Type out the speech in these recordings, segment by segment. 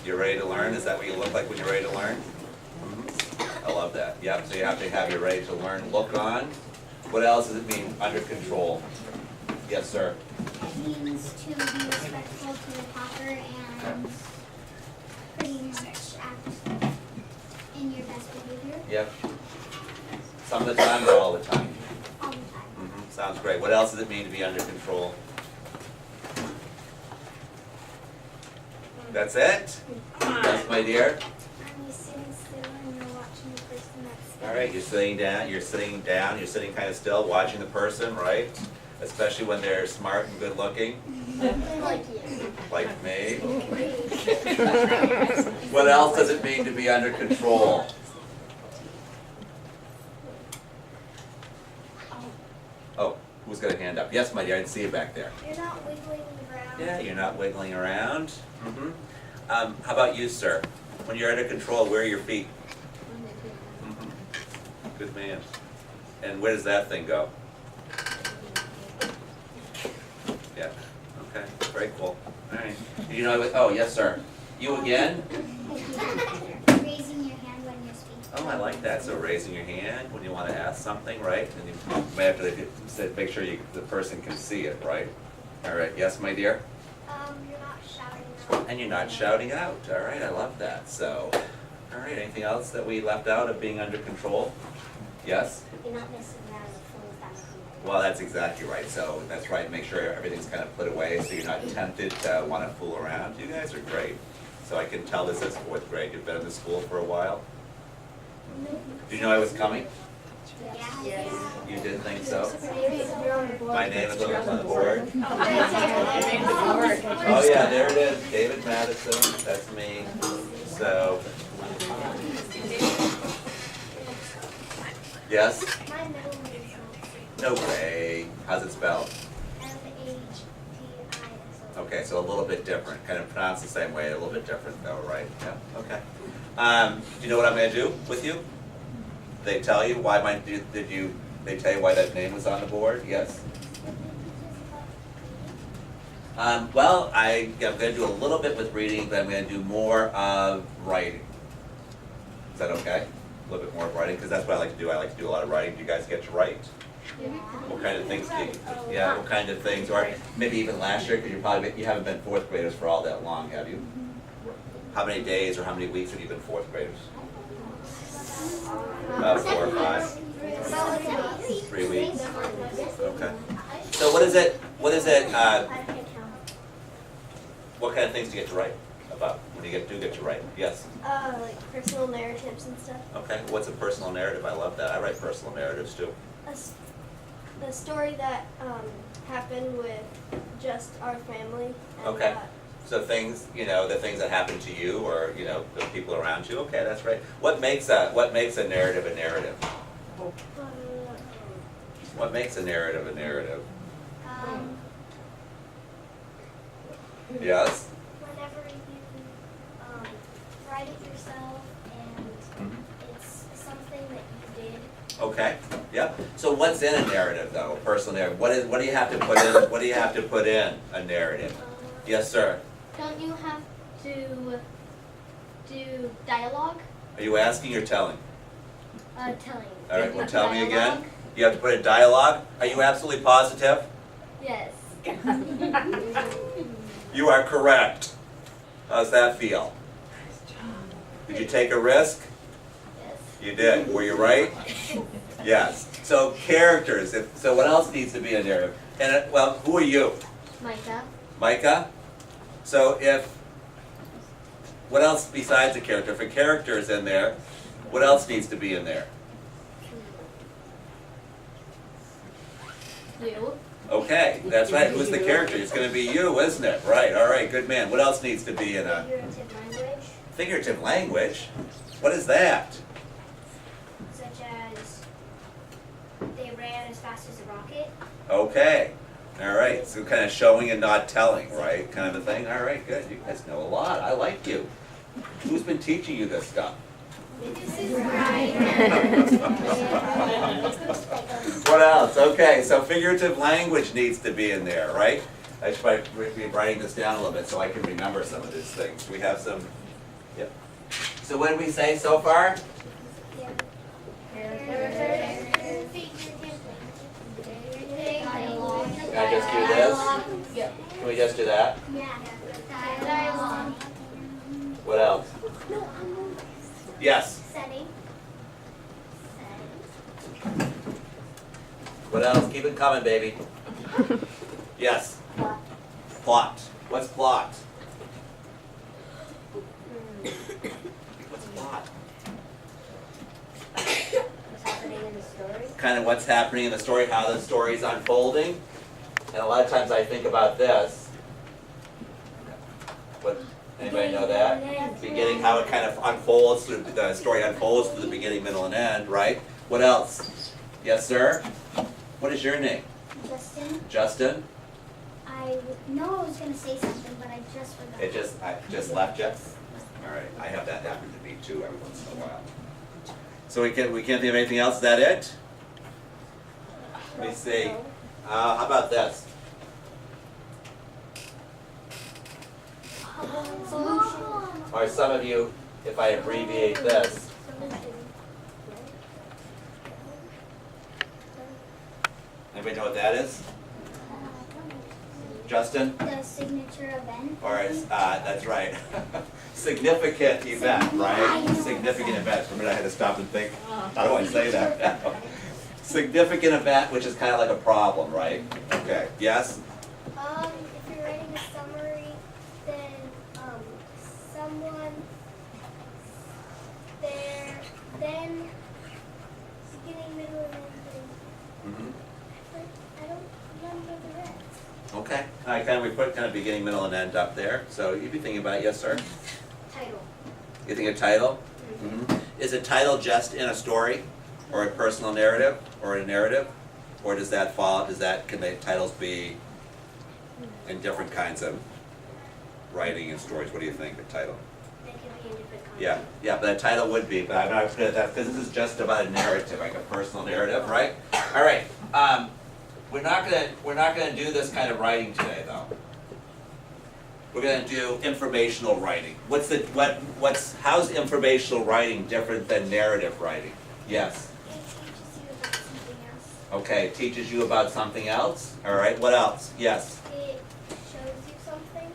You're ready to learn? Is that what you look like when you're ready to learn? I love that. Yep, so you have to have your ready to learn look on. What else does it mean, under control? Yes, sir. It means to be respectful to the talker and pretty much act in your best behavior Yep. Some of the time or all the time? all the time. Sounds great. What else does it mean to be under control? That's it? Yes, my dear? You're sitting still and you're watching the person that's All right, you're sitting down, you're sitting kind of still, watching the person, right? Especially when they're smart and good looking, like you. like me. What else does it mean to be under control? Oh, who's got a hand up? Yes, my dear, I didn't see you back there. You're not wiggling around. Yeah, you're not wiggling around. How about you, sir? When you're under control, where are your feet? Good man. And where does that thing go? Yeah, okay, very cool. All right. Did you know, oh, yes, sir. You again? Raising your hand when you're speaking. Oh, I like that. So raising your hand when you want to ask something, right? And you may have to make sure the person can see it, right? All right, yes, my dear? You're not shouting out. And you're not shouting out. All right, I love that. So, all right, anything else that we left out of being under control? Yes? You're not messing around with phones that would be Well, that's exactly right. So that's right. Make sure everything's kind of put away so you're not tempted to want to fool around. You guys are great. So I can tell this is 4th grade. You've been in the school for a while. Did you know I was coming? Yeah. You did think so? My name is on the board. Oh yeah, there it is. David Matteson. That's me. So. Yes? My middle name is No way. How's it spelled? Mhtis. Okay, so a little bit different. Kind of pronounced the same way, a little bit different though, right? Yeah, okay. Do you know what I'm gonna do with you? They tell you why they tell you why that name was on the board? Yes? Well, I'm gonna do a little bit with reading, but I'm gonna do more of writing. Is that okay? A little bit more of writing, because that's what I like to do. I like to do a lot of writing. Do you guys get to write? What kind of things do you, yeah, what kind of things, or maybe even last year, because you haven't been 4th graders for all that long, have you? How many days or how many weeks have you been 4th graders? About 4 or 5? 3 weeks? Okay. So what is it, what kind of things do you get to write about when you do get to write? Yes? Like personal narratives and stuff. Okay, what's a personal narrative? I love that. I write personal narratives too. The story that happened with just our family. And, Okay. So things, the things that happen to you or, the people around you. Okay, that's right. What makes a narrative a narrative? What makes a narrative a narrative? Yes? Whenever you write it yourself and it's something that you did. Okay. Yep. So what's in a narrative though? A personal narrative. What do you have to put in? What do you have to put in a narrative? Yes, sir. Don't you have to do dialogue? Are you asking or telling? Telling. All right, well tell me again. You have to put in dialogue? Are you absolutely positive? Yes. You are correct. How's that feel? Did you take a risk? Yes. You did. Were you right? Yes. So characters. So what else needs to be in there? And who are you? Micah. Micah? So what else besides a character? If a character is in there, what else needs to be in there? You. Okay, that's right. Who's the character? It's going to be you, isn't it? Right, all right, good man. What else needs to be in a Figurative language. figurative language? What is that? Such as they ran as fast as a rocket. Okay, all right. So kind of showing and not telling, right? Kind of a thing. All right, good. You guys know a lot. I like you. Who's been teaching you this stuff? What else? Okay, so figurative language needs to be in there, right? I should probably be writing this down a little bit so I can remember some of these things. We have some, yep. So what did we say so far? Can I just do this? Yeah. Can we just do that? Yeah. What else? Yes. Setting. What else? Keep it coming, baby. Yes. Plot. What's plot? What's plot? What's happening in the story? Kind of what's happening in the story, how the story's unfolding. And a lot of times I think about this. What, anybody know that? Beginning, how it kind of unfolds, through the story unfolds through the beginning, middle, and end, right? What else? Yes, sir? What is your name? Justin. Justin? I know I was gonna say something, but I just forgot. I just left you? All right, I have that happen to me too every once in a while. So we can't think of anything else, is that it? Let me see. How about this? Solution. Or some of you, if I abbreviate this, anybody know what that is? Justin? The signature event. Or that's right. Significant event, right? Significant event. For a minute I had to stop and think, how do I say that? Significant event, which is kind of like a problem, right? Okay, yes? If you're writing a summary, then someone there, then beginning, middle, and end. Mhm. But I don't remember the rest. Okay, all right, we put kind of beginning, middle, and end up there. So you'd be thinking about, yes, sir? Title. You think a title? Mhm. Is a title just in a story, or a personal narrative, or a narrative? Or does that fall, can the titles be in different kinds of writing and stories? What do you think, a title? They can be in different kinds. Yeah, but a title would be, but I'm not gonna do that, because this is just about a narrative, like a personal narrative, right? All right, we're not gonna do this kind of writing today, though. We're gonna do informational writing. How's informational writing different than narrative writing? Yes. It teaches you about something else. Okay, teaches you about something else? All right, what else? Yes. It shows you something.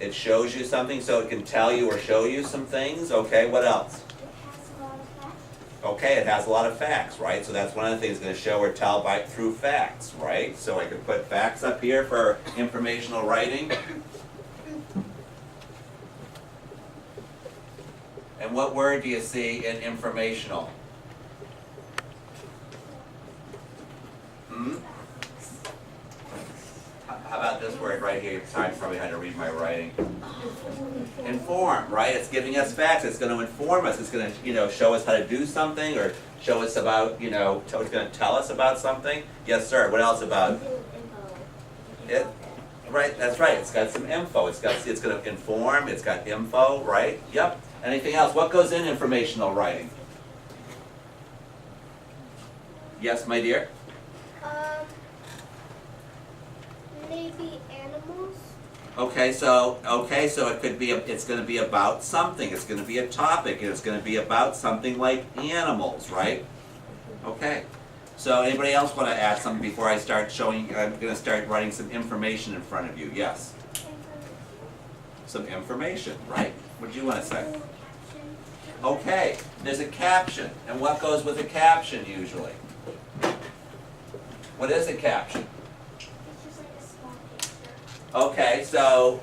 It shows you something, so it can tell you or show you some things. Okay, what else? It has a lot of facts. Okay, it has a lot of facts, right? So that's one of the things it's going to show or tell through facts, right? So I could put facts up here for informational writing. And what word do you see in informational? How about this word right here? Sorry, I probably had to read my writing. Inform, right? It's giving us facts. It's going to inform us. It's going to, show us how to do something, or show us about, it's going to tell us about something. Yes, sir. What else about it? Right. That's right. It's got some info. It's going to inform. It's got info, right? Yep. Anything else? What goes in informational writing? Yes, my dear. Maybe animals. Okay, so it could be, it's going to be about something. It's going to be a topic, and it's going to be about something like animals, right? Okay. So anybody else want to add something before I start showing? I'm going to start writing some information in front of you. Yes. Some information, right? What do you want to say? Okay. There's a caption, and what goes with a caption usually? What is a caption? Okay, so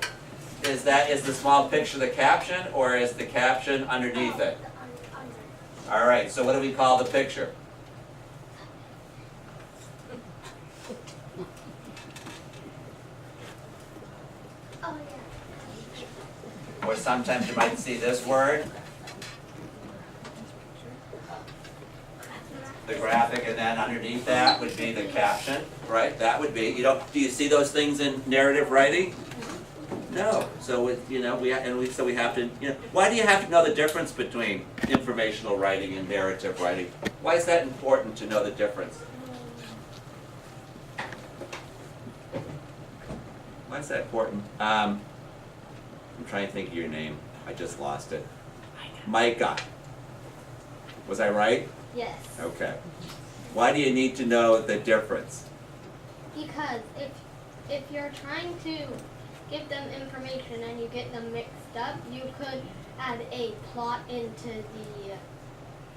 is the small picture the caption, or is the caption underneath it? All right, so what do we call the picture? Oh yeah. Or sometimes you might see this word, the graphic, and then underneath that would be the caption, right? That would be, do you see those things in narrative writing? No. So we have to, why do you have to know the difference between informational writing and narrative writing? Why is that important to know the difference? it's that important. I'm trying to think of your name. I just lost it. Micah. Was I right? Yes. Okay. Why do you need to know the difference? Because if you're trying to give them information and you get them mixed up, you could add a plot into the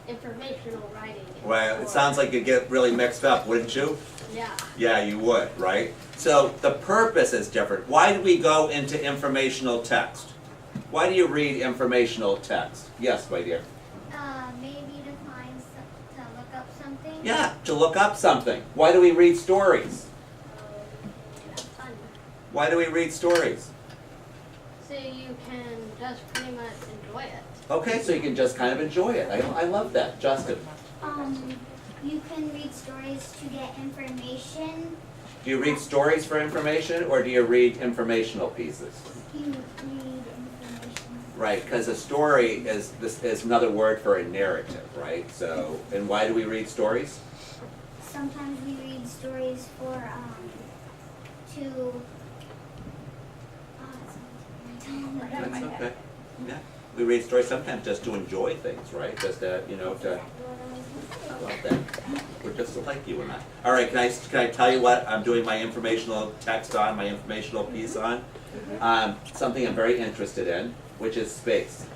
informational writing. Well, it sounds like you'd get really mixed up, wouldn't you? Yeah. Yeah, you would, right? So the purpose is different. Why do we go into informational text? Why do you read informational text? Yes, my dear. Maybe to look up something. Yeah, to look up something. Why do we read stories? Fun. Why do we read stories? So you can just pretty much enjoy it. Okay, so you can just kind of enjoy it. I love that. Justin, You can read stories to get information. do you read stories for information or do you read informational pieces? You read information. Right, because a story is another word for a narrative, right? So, and why do we read stories? Sometimes we read stories for to. That's okay. Yeah, we read stories sometimes just to enjoy things, right? Just to, to. I love that. We're just like you and I. All right, can I tell you what I'm doing my informational text on, my informational piece on? Something I'm very interested in, which is space.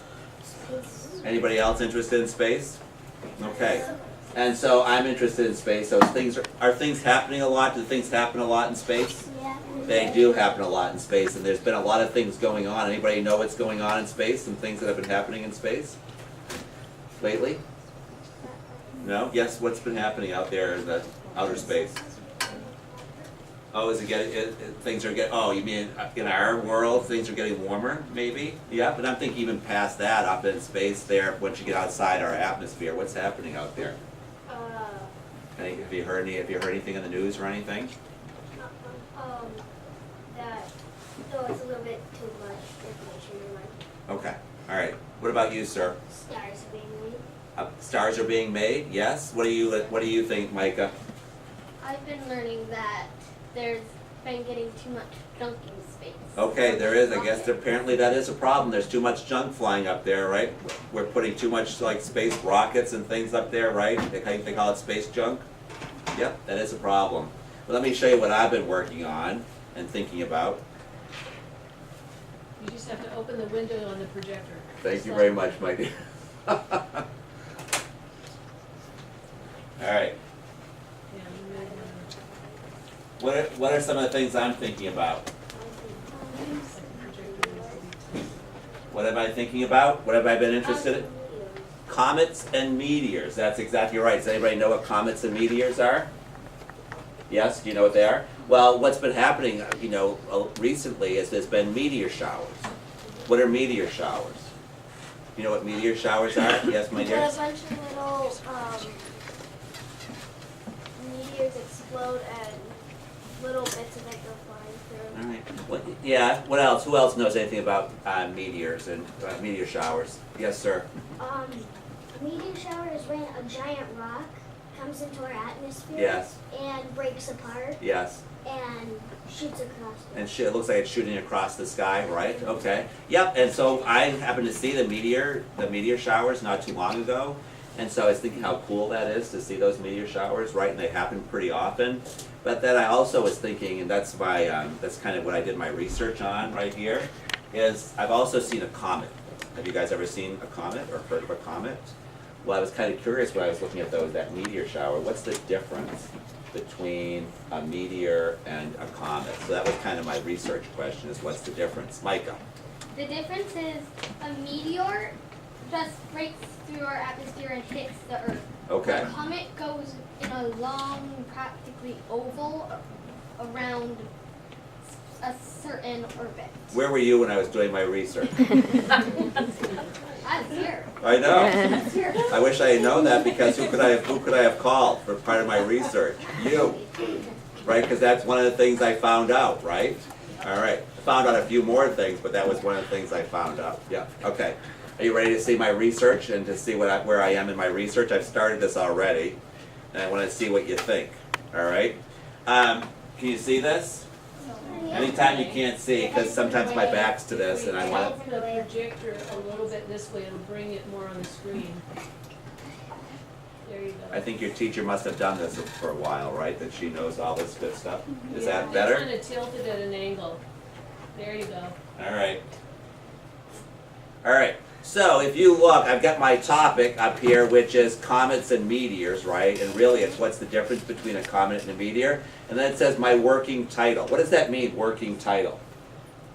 Anybody else interested in space? Okay. And so I'm interested in space. So are things happening a lot? Do things happen a lot in space? Yeah. They do happen a lot in space, and there's been a lot of things going on. Anybody know what's going on in space and things that have been happening in space lately? No? Yes, what's been happening out there in the outer space? Oh, is it getting, things are getting, oh, you mean in our world, things are getting warmer, maybe? Yeah, but I'm thinking even past that, up in space there, once you get outside our atmosphere, what's happening out there? Have you heard anything in the news or anything? That it's a little bit too much information in my Okay, all right. What about you, sir? stars being made. Stars are being made, yes? What do you think, Micah? I've been learning that there's been getting too much junk in space. Okay, there is. I guess apparently that is a problem. There's too much junk flying up there, right? We're putting too much like space rockets and things up there, right? They call it space junk. Yep, that is a problem. But let me show you what I've been working on and thinking about. You just have to open the window on the projector. Thank you very much, my dear. All right. Yeah, you may wanna- What are some of the things I'm thinking about? What am I thinking about? What have I been interested in? Comets and meteors. That's exactly right. Does anybody know what comets and meteors are? Yes, do you know what they are? Well, what's been happening, recently is there's been meteor showers. What are meteor showers? You know what meteor showers are? Yes, my dear? When a bunch of little meteors explode and little bits of it go flying through. All right. Yeah. What else? Who else knows anything about meteors and meteor showers? Yes, sir. Meteor shower is when a giant rock comes into our atmosphere. Yes. And breaks apart Yes. and shoots across. And it looks like it's shooting across the sky, right? Okay. Yep. And so I happened to see the meteor showers not too long ago, and so I was thinking how cool that is to see those meteor showers, right? And they happen pretty often. But then I also was thinking, and that's kind of what I did my research on right here, is I've also seen a comet. Have you guys ever seen a comet or heard of a comet? Well, I was kind of curious when I was looking at that meteor shower. What's the difference between a meteor and a comet? So that was kind of my research question, is what's the difference? Micah? The difference is a meteor just breaks through our atmosphere and hits the Earth. Okay. A comet goes in a long, practically oval around a certain orbit. Where were you when I was doing my research? I'm here. I know. I'm here. I wish I had known that, because who could I have called for part of my research? You, right? Because that's one of the things I found out, right? All right. I found out a few more things, but that was one of the things I found out. Yeah. Okay. Are you ready to see my research and to see where I am in my research? I've started this already, and I want to see what you think. All right. Can you see this? Anytime you can't see, because sometimes my back's to this and I want Open the projector a little bit this way, it'll bring it more on the screen. There you go. I think your teacher must have done this for a while, right? That she knows all this good stuff. Is Yeah, that better? Kind of tilted at an angle. There you go. All right. All right. So if you look, I've got my topic up here, which is comets and meteors, right? And really, it's what's the difference between a comet and a meteor. And then it says my working title. What does that mean, working title?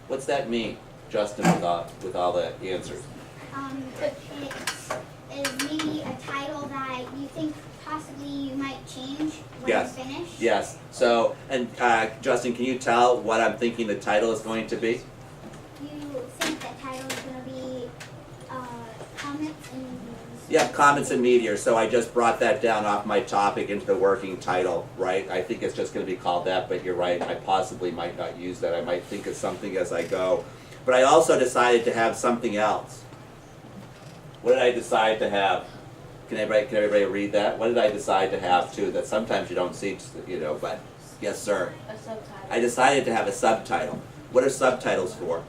What's that mean, Justin, with all the answers? It is maybe a title that you think possibly you might change when Yes. you finish. Yes. So, and Justin, can you tell what I'm thinking the title is going to be? You think that title is going to be comments and Yeah, comets and meteors. So I just brought that down off my topic into the working title, right? I think it's just going to be called that, but you're right. I possibly might not use that. I might think of something as I go. But I also decided to have something else. What did I decide to have? Can everybody read that? What did I decide to have too? That sometimes you don't see, but yes, sir. A subtitle. I decided to have a subtitle. What are subtitles for?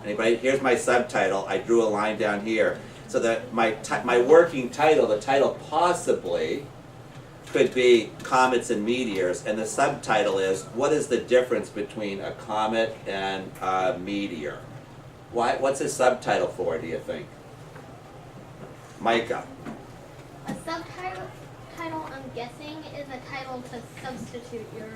Anybody? Here's my subtitle. I drew a line down here. So that my working title, the title possibly could be comets and meteors, and the subtitle is, what is the difference between a comet and a meteor? What's a subtitle for, do you think? Micah. A subtitle, I'm guessing, is a title to substitute your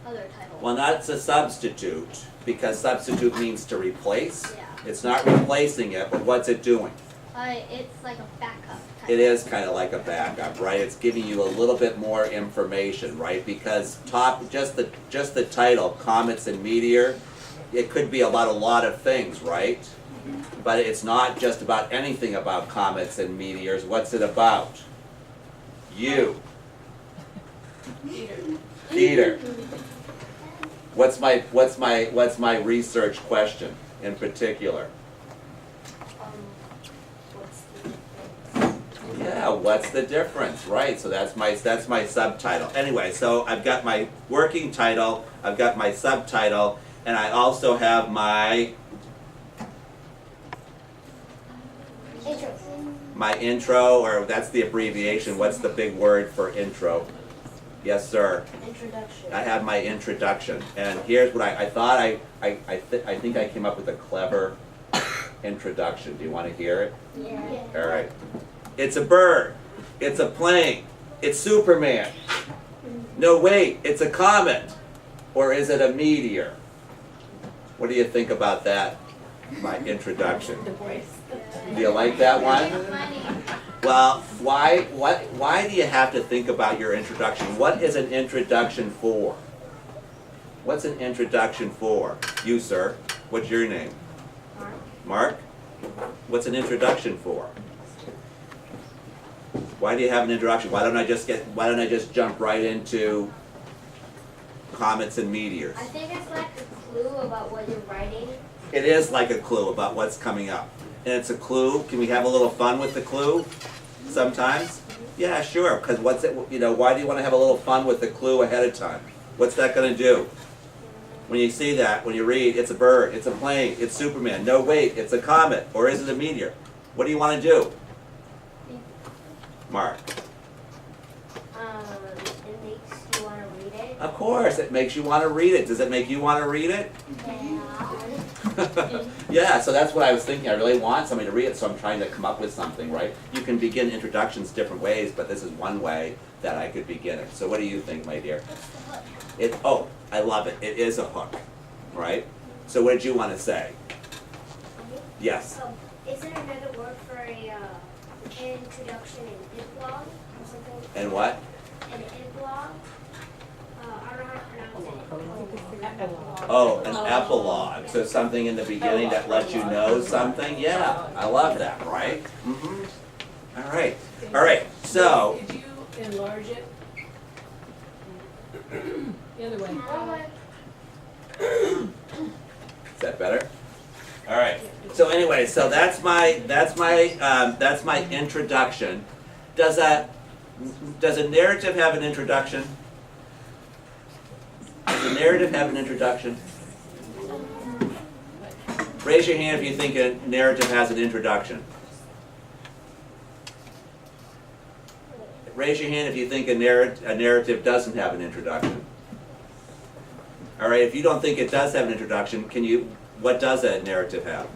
other title. Well, not a substitute, because substitute means to replace. Yeah. It's not replacing it, but what's it doing? It's like a backup title. It is kind of like a backup, right? It's giving you a little bit more information, right? Because just the title, comets and meteor, it could be about a lot of things, right? But it's not just about anything about comets and meteors. What's it about? You. Peter. What's my research question in particular? Yeah, what's the difference, right? So that's my subtitle. Anyway, so I've got my working title, I've got my subtitle, and I also have my intro, or that's the abbreviation. What's the big word for intro? Yes, sir. Introduction. I have my introduction, and here's what I thought. I think I came up with a clever introduction. Do you want to hear it? Yeah. All right. It's a bird. It's a plane. It's Superman. No, wait, it's a comet. Or is it a meteor? What do you think about that, my introduction? Do you like that one? Well, why do you have to think about your introduction? What is an introduction for? What's an introduction for? You, sir. What's your name? Mark? What's an introduction for? Why do you have an introduction? Why don't I just jump right into comets and meteors? I think it's like a clue about what you're writing. It is like a clue about what's coming up. And it's a clue. Can we have a little fun with the clue sometimes? Yeah, sure. Because why do you want to have a little fun with the clue ahead of time? What's that going to do? When you see that, when you read, it's a bird, it's a plane, it's Superman. No, wait, it's a comet, or is it a meteor? What do you want to do? Mark. It makes you want to read it. Of course, it makes you want to read it. Does it make you want to read it? Yeah. Yeah, so that's what I was thinking. I really want somebody to read it, so I'm trying to come up with something, right? You can begin introductions different ways, but this is one way that I could begin it. So what do you think, my dear? Oh, I love it. It is a hook, right? So what did you want to say? Yes. So, is there another word for a introduction in epilogue or something? And what? An epilogue? I don't know how to pronounce it. Oh, an epilogue. So something in the beginning that lets you know something? Yeah, I love that, right? Mm-hmm. All right. All right, so. Could you enlarge it? The other way. Is that better? All right. So anyway, so that's my introduction. Does a narrative have an introduction? Does a narrative have an introduction? Raise your hand if you think a narrative has an introduction. Raise your hand if you think a narrative doesn't have an introduction. All right, if you don't think it does have an introduction, what does a narrative have?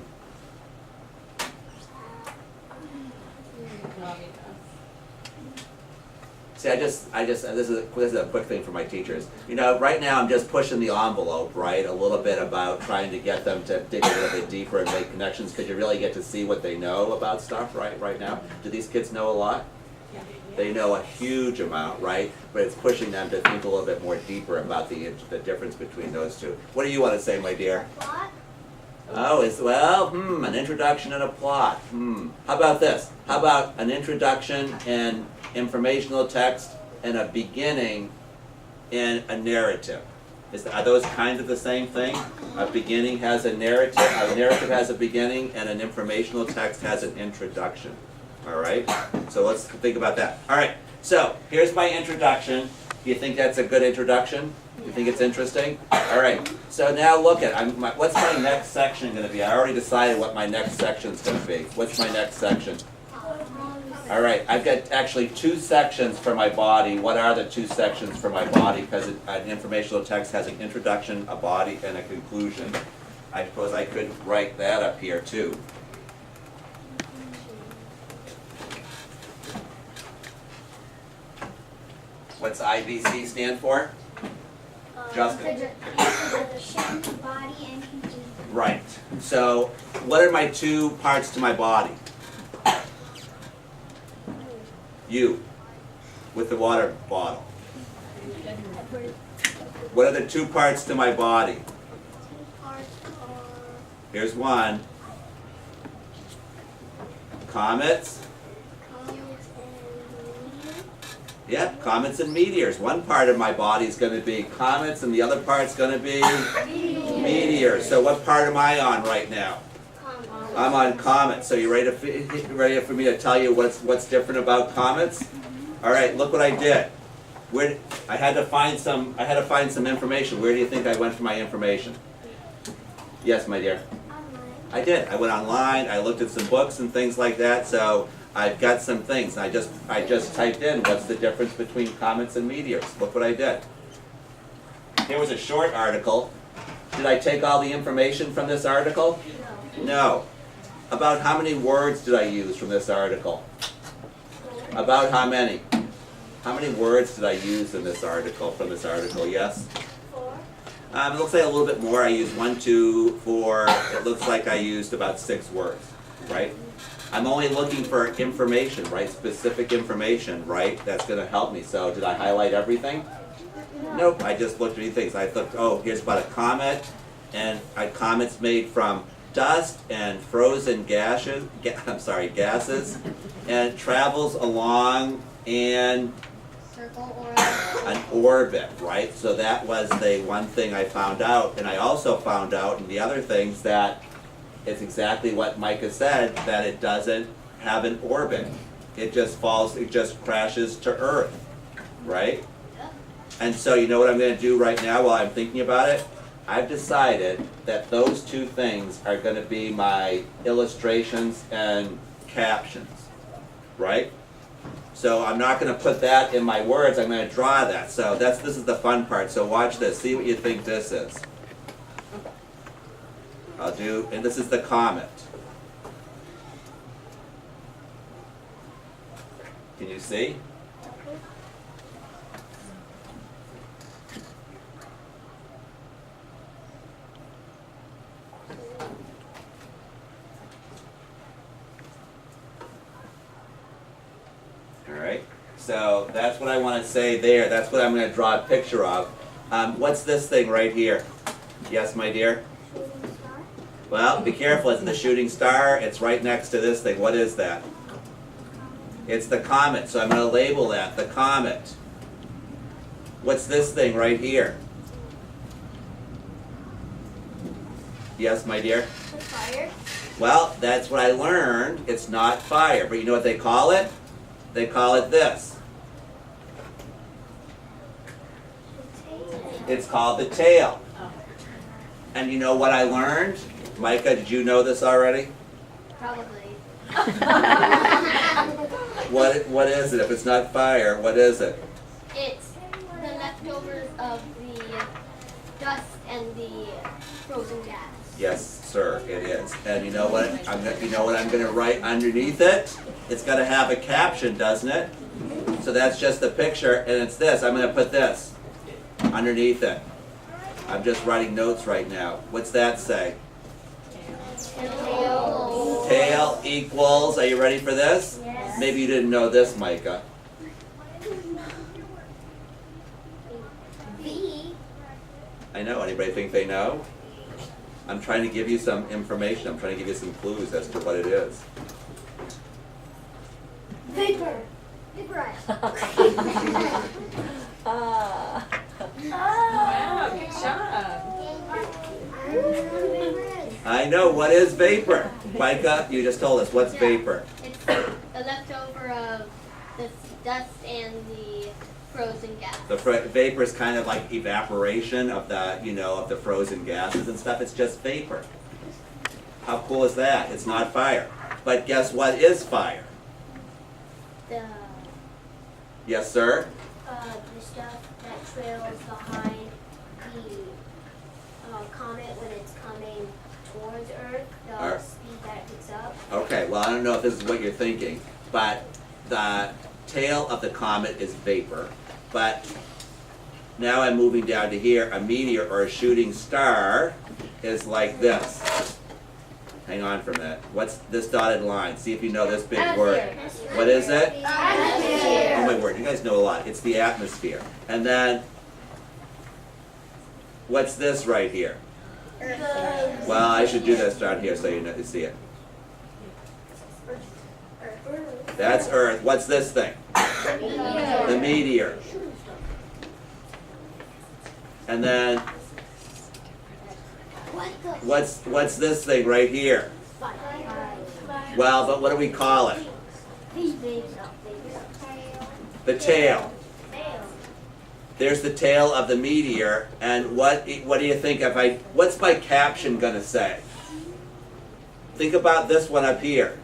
See, this is a quick thing for my teachers. You know, right now I'm just pushing the envelope, right, a little bit about trying to get them to dig a little bit deeper and make connections, because you really get to see what they know about stuff, right now. Do these kids know a lot? They know a huge amount, right? But it's pushing them to think a little bit more deeper about the difference between those two. What do you want to say, my dear? Plot? Oh, an introduction and a plot. How about this? How about an introduction and informational text and a beginning and a narrative? Are those kind of the same thing? A beginning has a narrative has a beginning, and an informational text has an introduction. All right? So let's think about that. All right, so here's my introduction. Do you think that's a good introduction? You think it's interesting? All right, so now look at, what's my next section going to be? I already decided what my next section is going to be. What's my next section? All right, I've got actually 2 sections for my body. What are the 2 sections for my body? Because an informational text has an introduction, a body, and a conclusion. I suppose I could write that up here too. What's IBC stand for? Justin. Introduction, body, and conclusion. Right. So, what are my 2 parts to my body? You, with the water bottle. What are the 2 parts to my body? Here's one. Comets. Yep, comets and meteors. One part of my body is going to be comets, and the other part's going to be meteors. So what part am I on right now? I'm on comets. So you ready for me to tell you what's different about comets? All right, look what I did. I had to find some information. Where do you think I went for my information? Yes, my dear. I did. I went online. I looked at some books and things like that. So I've got some things. I just typed in what's the difference between comets and meteors. Look what I did. Here was a short article. Did I take all the information from this article? No. About how many words did I use from this article? About how many? How many words did I use in this article, from this article? Yes? 4. It looks like a little bit more. I used 1, 2, 4. It looks like I used about 6 words, right? I'm only looking for information, right? Specific information, right? That's going to help me. So did I highlight everything? Nope. I just looked at these things. I thought, oh, here's about a comet, and a comet's made from dust and frozen gases, and it travels along an orbit, right? So that was the one thing I found out, and I also found out in the other things that it's exactly what Micah said, that it doesn't have an orbit. It just crashes to Earth, right? And so you know what I'm going to do right now while I'm thinking about it? I've decided that those 2 things are going to be my illustrations and captions, right? So I'm not going to put that in my words, I'm going to draw that. So this is the fun part. So watch this, see what you think this is. And this is the comet. Can you see? All right, so that's what I want to say there. That's what I'm going to draw a picture of. What's this thing right here? Yes, my dear? Shooting star? Well, be careful. It's the shooting star. It's right next to this thing. What is that? It's the comet. So I'm going to label that the comet. What's this thing right here? Yes, my dear? The fire. Well, that's what I learned. It's not fire. But you know what they call it? They call it this. It's called the tail. And you know what I learned? Micah, did you know this already? Probably. What is it? If it's not fire, what is it? It's the leftovers of the dust and the frozen gas. Yes, sir, it is. And you know what? You know what I'm going to write underneath it? It's got to have a caption, doesn't it? So that's just the picture, and it's this. I'm going to put this underneath it. I'm just writing notes right now. What's that say? Tail. Tail equals, are you ready for this? Yes. Maybe you didn't know this, Micah. V. I know, anybody think they know? I'm trying to give you some information. I'm trying to give you some clues as to what it is. Vapor. Vaporize. Wow, good job. I know, what is vapor? Micah, you just told us, what's Yeah. vapor? It's the leftover of the dust and the frozen gas. The vapor is kind of like evaporation of the, of the frozen gases and stuff. It's just vapor. How cool is that? It's not fire. But guess what is fire? The Yes, sir? The stuff that trails behind the comet when it's coming towards Earth, the Alright. speed that it picks up. Okay, well, I don't know if this is what you're thinking, but the tail of the comet is vapor. But now I'm moving down to here. A meteor or a shooting star is like this. Hang on for a minute. What's this dotted line? See if you know this big word. What is it? Oh my word, you guys know a lot. It's the atmosphere. And then, what's this right here? Well, I should do this down here so you see it. That's Earth. What's this thing? The meteor. And then, what's this thing right here? Well, but what do we call it? The tail. There's the tail of the meteor, and what do you think what's my caption gonna say? Think about this one up here.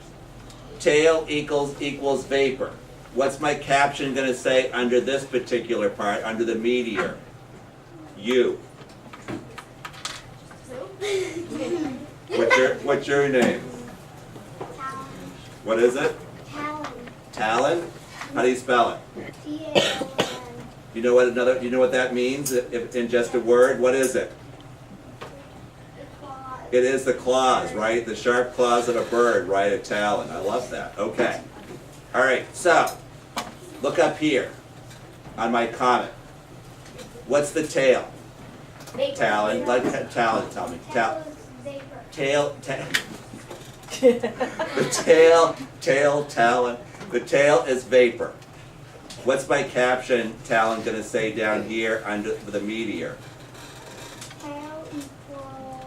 Tail equals vapor. What's my caption gonna say under this particular part, under the meteor? You. What's your name? Talon. What is it? Talon. Talon? How do you spell it? Talon. You know what that means in just a word? What is it? It is the claws, right? The sharp claws of a bird, right? A talon. I love that. Okay. All right, so look up here on my comet. What's the tail? Talon. Let Talon tell me. Tail. The talon. The tail is vapor. What's my caption, Talon, gonna say down here under the meteor? Tail equals.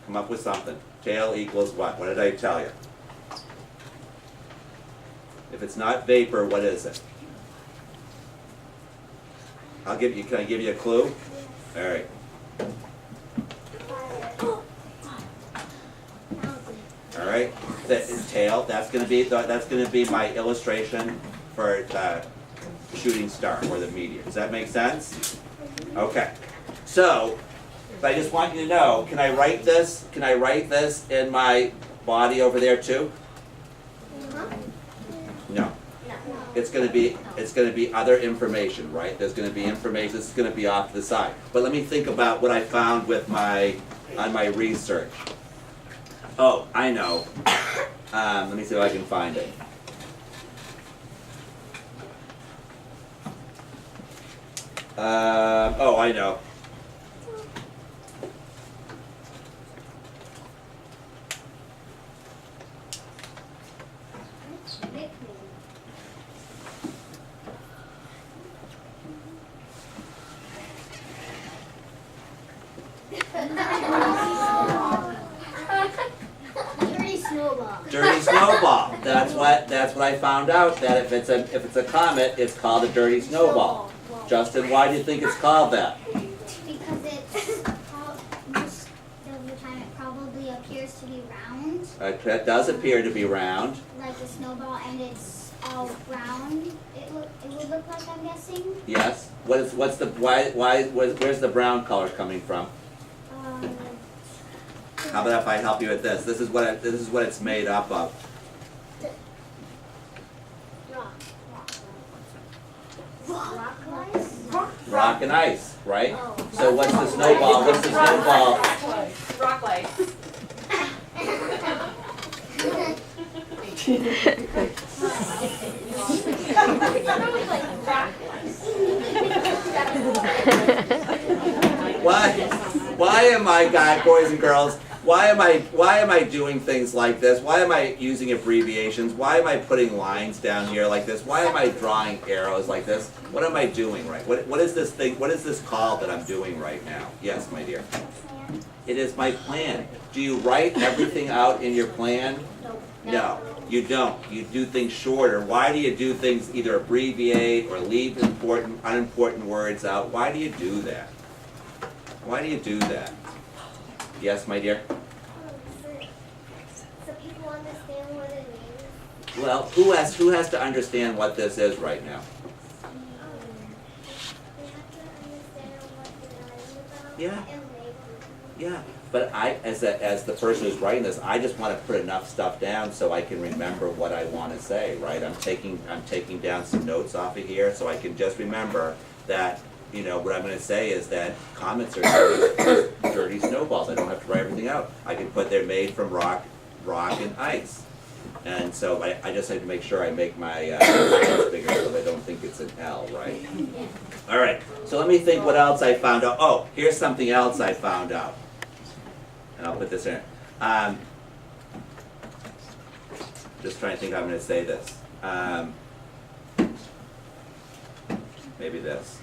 Come up with something. Tail equals what? What did I tell you? If it's not vapor, what is it? Can I give you a clue? All right. All right. The tail. That's gonna be my illustration for the shooting star or the meteor. Does that make sense? Okay. So, but I just want you to know. Can I write this? Can I write this in my body over there too? No. It's gonna be other information, right? There's gonna be information. This is gonna be off to the side. But let me think about what I found with on my research. Oh, I know. Let me see if I can find it. Oh, I know. Pretty smart. snowball. Dirty snowball. That's what I found out, that if it's a comet, it's called a dirty snowball. Justin, why do you think it's called that? Because it's most of the time it probably appears to be round, It does appear to be round. like a snowball, and it's all round. It would look like, I'm guessing. Yes. Where's the brown color coming from? How about if I help you with this? This is what it's made up of. Rock and ice, right? So what's the snowball? What's the snowball? Rock light. Why am I, boys and girls, why am I doing things like this? Why am I using abbreviations? Why am I putting lines down here like this? Why am I drawing arrows like this? What am I doing right? What is this thing, what is this called that I'm doing right now? Yes, my dear. It is my plan. Do you write everything out in your plan? No, you don't. You do things shorter. Why do you do things, either abbreviate or leave unimportant words out? Why do you do that? Why do you do that? Yes, my dear? So people understand what it is. Well, who has to understand what this is right now? We have to understand what the line is about. Yeah. And label. Yeah, but as the person who's writing this, I just want to put enough stuff down so I can remember what I want to say, right? I'm taking down some notes off of here so I can just remember that, you know, what I'm going to say is that comets are dirty snowballs. I don't have to write everything out. I can put they're made from rock and ice. And so I just have to make sure I make my letters bigger so I don't think it's an L, right? All right, so let me think what else I found out. Oh, here's something else I found out. And I'll put this in. Just trying to think how I'm going to say this. Maybe this.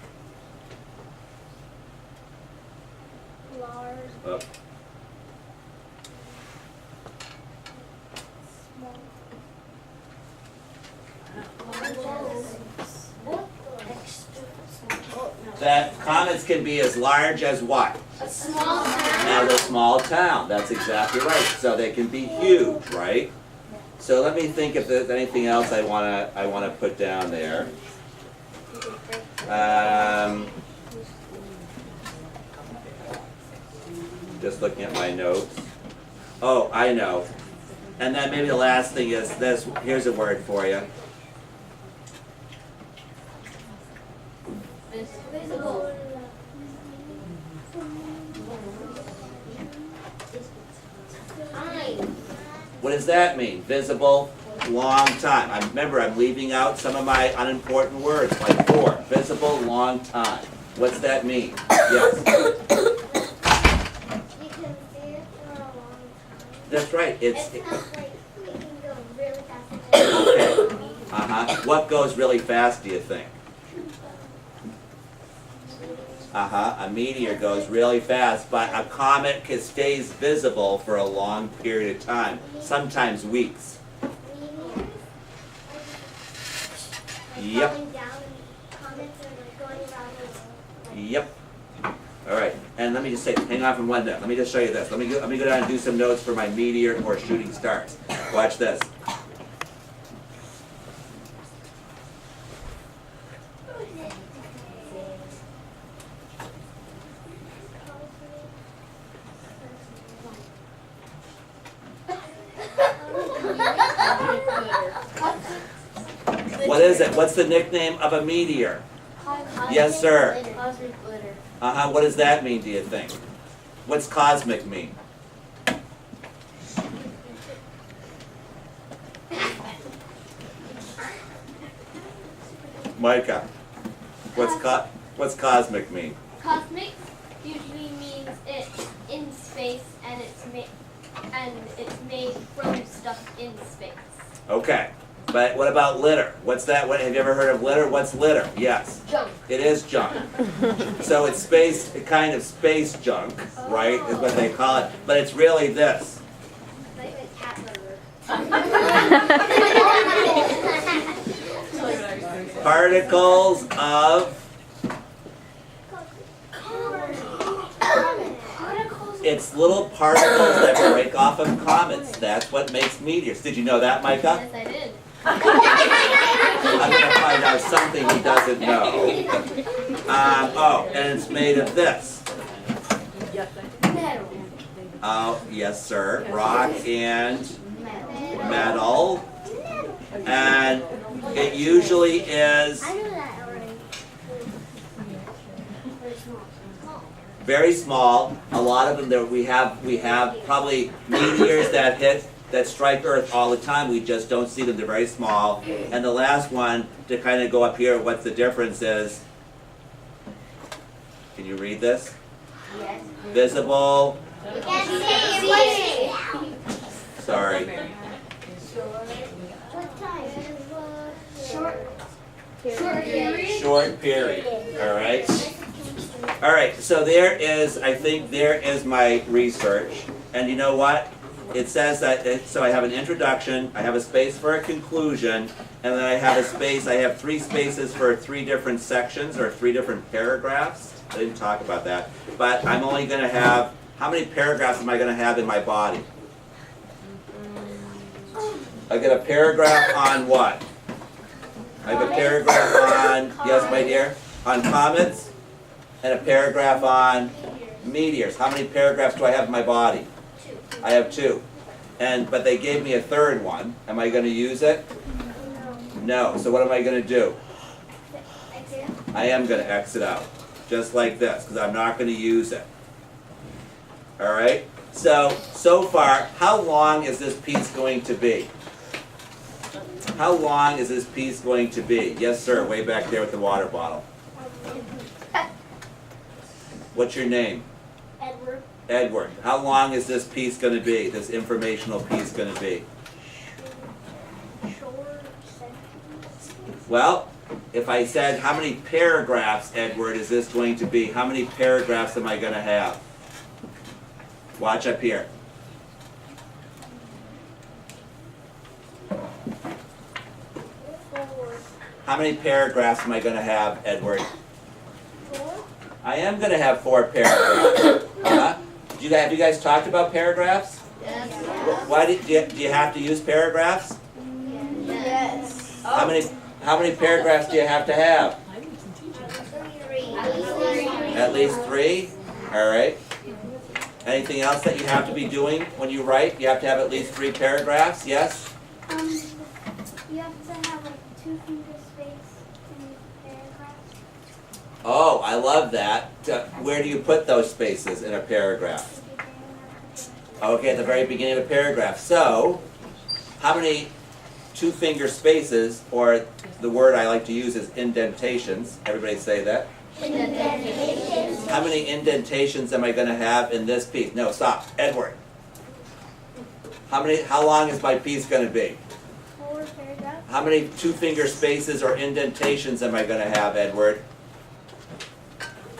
Large, Oh. small. That comets can be as large as what? A small town. As a small town. That's exactly right. So they can be huge, right? So let me think if there's anything else I wanna put down there. Just looking at my notes. Oh, I know. And then maybe the last thing is this. Here's a word for you. Visible. Time. What does that mean? Visible, long time. Remember, I'm leaving out some of my unimportant words, like for. Visible, long time. What's that mean? Yes. You can see it for a long time. That's right. It's not like it can go really fast. Okay. Uh-huh. What goes really fast, do you think? Uh-huh. A meteor goes really fast, but a comet stays visible for a long period of time, sometimes weeks. Meteors are Yep. falling down and comets are like going around the world. Yep. All right. And let me just say, hang on for 1 minute. Let me just show you this. Let me go down and do some notes for my meteor or shooting stars. Watch this. What is it? What's the nickname of a meteor? Yes, sir. Cosmic glitter. Uh-huh. What does that mean, do you think? What's cosmic mean? Micah, what's cosmic mean? Cosmic usually means it's in space and it's made from stuff in space. Okay. But what about litter? What's that? Have you ever heard of litter? What's litter? Yes. Junk. It is junk. So it's space, kind of space junk, right, is what they call it. But it's really this. Like cat litter. Particles of, it's little particles that break off of comets. That's what makes meteors. Did you know that, Micah? Yes, I did. I'm gonna find out something he doesn't know. Oh, and it's made of this. Oh, yes, sir. Rock and metal. And it usually is I know that already. very small. A lot of them there we have probably meteors that strike Earth all the time. We just don't see them. They're very small. And the last one to kind of go up here, what the difference is. Can you read this? Yes. Visible. You can't see. Sorry. What time? Short period. All right. All right. So there is. I think there is my research. And you know what? It says that. So I have an introduction. I have a space for a conclusion, and then I have a space. I have 3 spaces for 3 different sections or 3 different paragraphs. I didn't talk about that, but I'm only going to have. How many paragraphs am I going to have in my body? I get a paragraph on what? I have a paragraph on, yes, my dear, on comets, and a paragraph on meteors. How many paragraphs do I have in my body? 2. I have 2. But they gave me a 3rd one. Am I going to use it? No. So what am I going to do? I am going to exit out, just like this, because I'm not going to use it. All right? So far, how long is this piece going to be? How long is this piece going to be? Yes, sir, way back there with the water bottle. What's your name? Edward. Edward. How long is this piece going to be, this informational piece going to be? Short sentence. Well, if I said, how many paragraphs, Edward, is this going to be? How many paragraphs am I going to have? Watch up here. How many paragraphs am I going to have, Edward? 4. I am going to have 4 paragraphs. Have you guys talked about paragraphs? Yes. Why do you have to use paragraphs? Yes. How many paragraphs do you have to have? 3. At least 3? All right. Anything else that you have to be doing when you write? You have to have at least 3 paragraphs, yes? You have to have like 2 finger space in paragraphs. Oh, I love that. Where do you put those spaces in a paragraph? Okay, at the very beginning of a paragraph. So, how many 2 finger spaces, or the word I like to use is indentations. Everybody say that. Indentations. How many indentations am I going to have in this piece? No, stop. Edward. How long is my piece going to be? 4 paragraphs. How many 2 finger spaces or indentations am I going to have, Edward?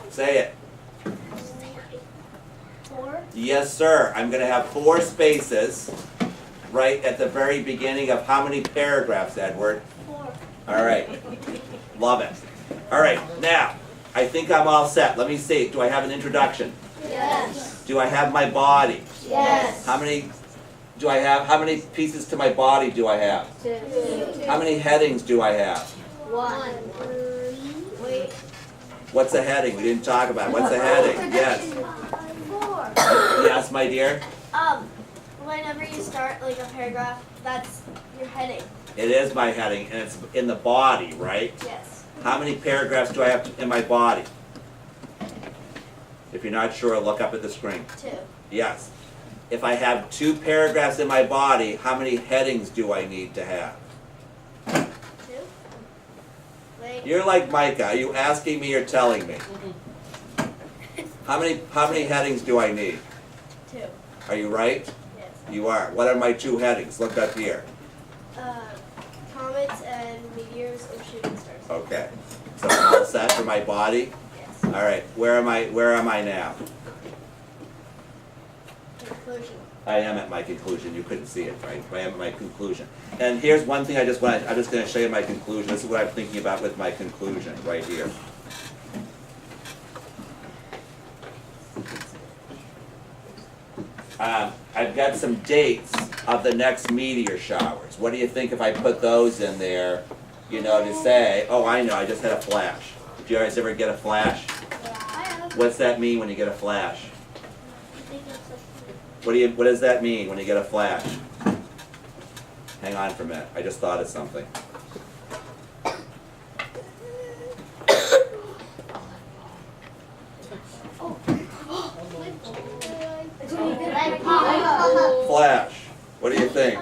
Say it. 4. Yes, sir. I'm going to have 4 spaces right at the very beginning of how many paragraphs, Edward? 4. All right. Love it. All right. Now, I think I'm all set. Let me see. Do I have an introduction? Yes. Do I have my body? Yes. How many pieces to my body do I have? 2. How many headings do I have? 1. Wait. What's a heading? We didn't talk about it. What's a heading? Yes. 4. Yes, my dear? Whenever you start like a paragraph, that's your heading. It is my heading, and it's in the body, right? Yes. How many paragraphs do I have in my body? If you're not sure, look up at the screen. 2. Yes. If I have 2 paragraphs in my body, how many headings do I need to have? 2. Wait. You're like Micah. Are you asking me or telling me? How many headings do I need? 2. Are you right? Yes. You are. What are my 2 headings? Look up here. Comets and meteors or shooting stars. Okay. So I'm all set for my body? Yes. All right. Where am I now? conclusion. I am at my conclusion. You couldn't see it, right? I am at my conclusion. And here's one thing I'm just going to show you my conclusion. This is what I'm thinking about with my conclusion right here. I've got some dates of the next meteor showers. What do you think if I put those in there, you know, to say, oh, I know, I just had a flash. Do you guys ever get a flash? What's that mean when you get a flash? What does that mean when you get a flash? Hang on for a minute. I just thought of something. Flash. What do you think?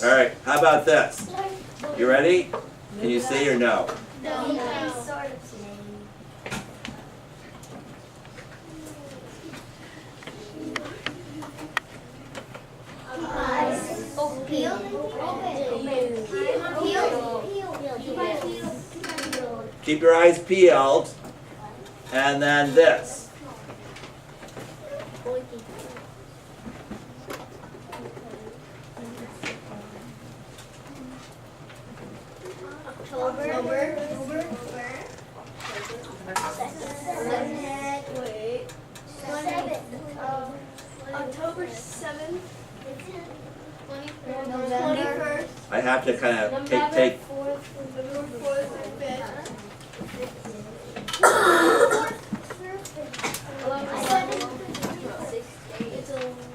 All right. How about this? You ready? Can you see or no? Sort of. Keep your eyes peeled. And then this. October 7th. November. I have to kind of take. November 4th and 5th.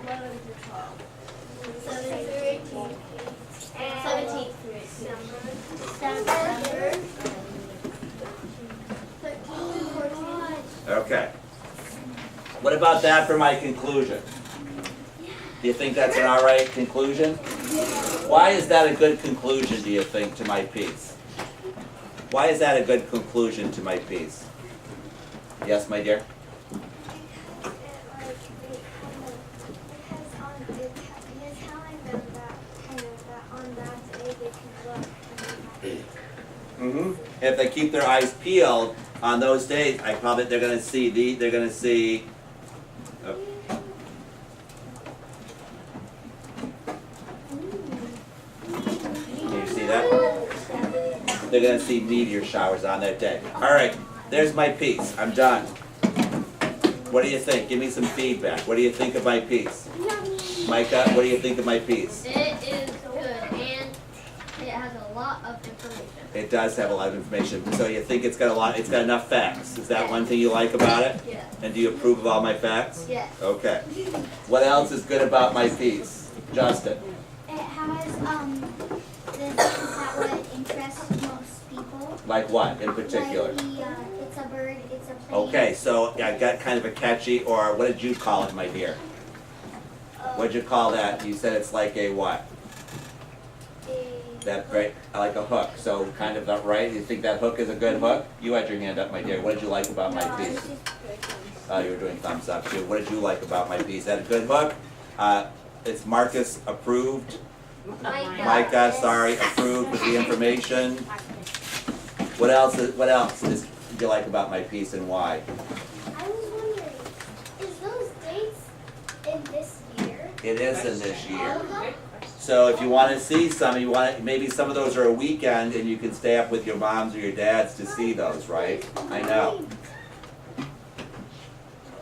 11th to 12th. 7th through 18th. 17th through 18th. December. 13th to 14th. Okay. What about that for my conclusion? Do you think that's an all right conclusion? Why is that a good conclusion, do you think, to my piece? Why is that a good conclusion to my piece? Yes, my dear? If they keep their eyes peeled on those days, they're gonna see oh. Can you see that? They're gonna see meteor showers on that day. Alright, there's my piece. I'm done. What do you think? Give me some feedback. What do you think of my piece? Micah, what do you think of my piece? It is good and it has a lot of information. It does have a lot of information. So you think it's got enough facts? Is that one thing you like about it? Yeah. And do you approve of all my facts? Yes. Okay. What else is good about my piece? Justin? It has the things that would interest most people. Like what in particular? Like it's a bird, it's a plane. Okay, so I got kind of a catchy, or what did you call it, my dear? What'd you call that? You said it's like a what? That right, like a hook. So kind of that, right? You think that hook is a good hook? You had your hand up, my dear. What did you like about my piece? Oh, you were doing thumbs up too. What did you like about my piece? Is that a good hook? It's Marcus approved. Micah, sorry, approved with the information. What else did you like about my piece and why? I was wondering, is those dates in this year? It is in this year. So if you want to see some, maybe some of those are a weekend and you can stay up with your moms or your dads to see those, right? I know.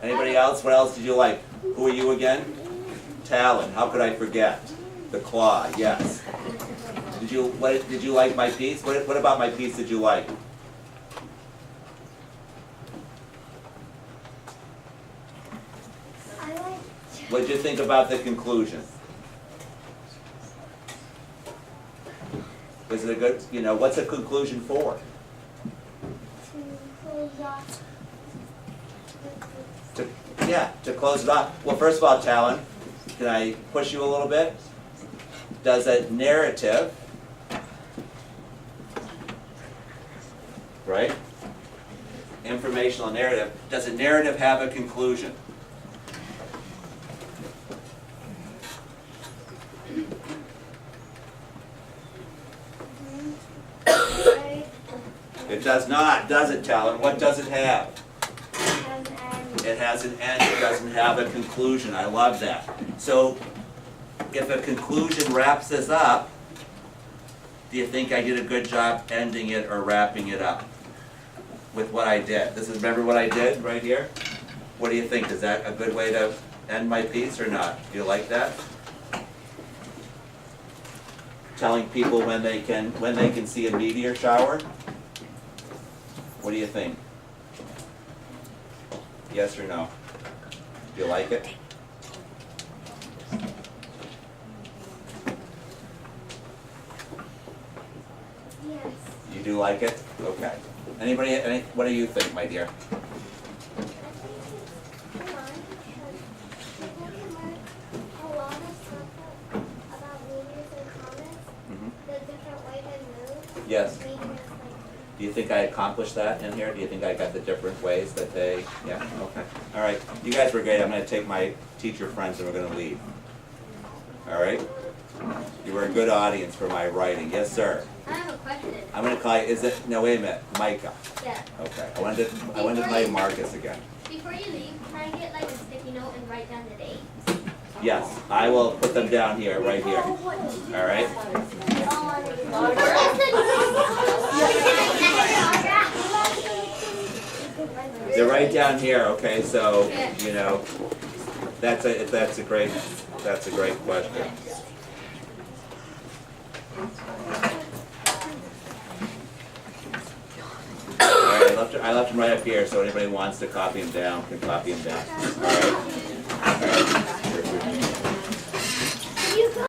Anybody else? What else did you like? Who are you again? Talon. How could I forget? The claw. Yes. Did you like my piece? What about my piece did you like? I like What did you think about the conclusion? Was it a good, what's a conclusion for? to close off. To close it off. Well, first of all, Talon, can I push you a little bit? Does a narrative, right? Informational narrative, does a narrative have a conclusion? It does not, does it, Talon? What does it have? Has an It has an end, it doesn't have a conclusion. I love that. So if a conclusion wraps this up, do you think I did a good job ending it or wrapping it up with what I did? Remember what I did right here? What do you think? Is that a good way to end my piece or not? Do you like that? Telling people when they can see a meteor shower? What do you think? Yes or no? Do you like it? Yes. You do like it? Okay. Anybody, what do you think, my dear? I think it's fun because people can learn a lot of stuff about meteors and comets, Mhm. the different way they move. Yes. Meteors, like, Do you think I accomplished that in here? Do you think I got the different ways that they, yeah, okay. All right, you guys were great. I'm gonna take my teacher friends and we're gonna leave. All right? You were a good audience for my writing. Yes, sir. I have a question. I'm gonna call you, no, wait a minute, Micah. Yeah. Okay, I wanted to play Marcus again. Before you leave, can I get like a sticky note and write down the dates? Yes, I will put them down here, right here. All right? They're right down here, okay, so, you know, that's a great question. All right, I left them right up here, so anybody wants to copy them down can copy them down. All right?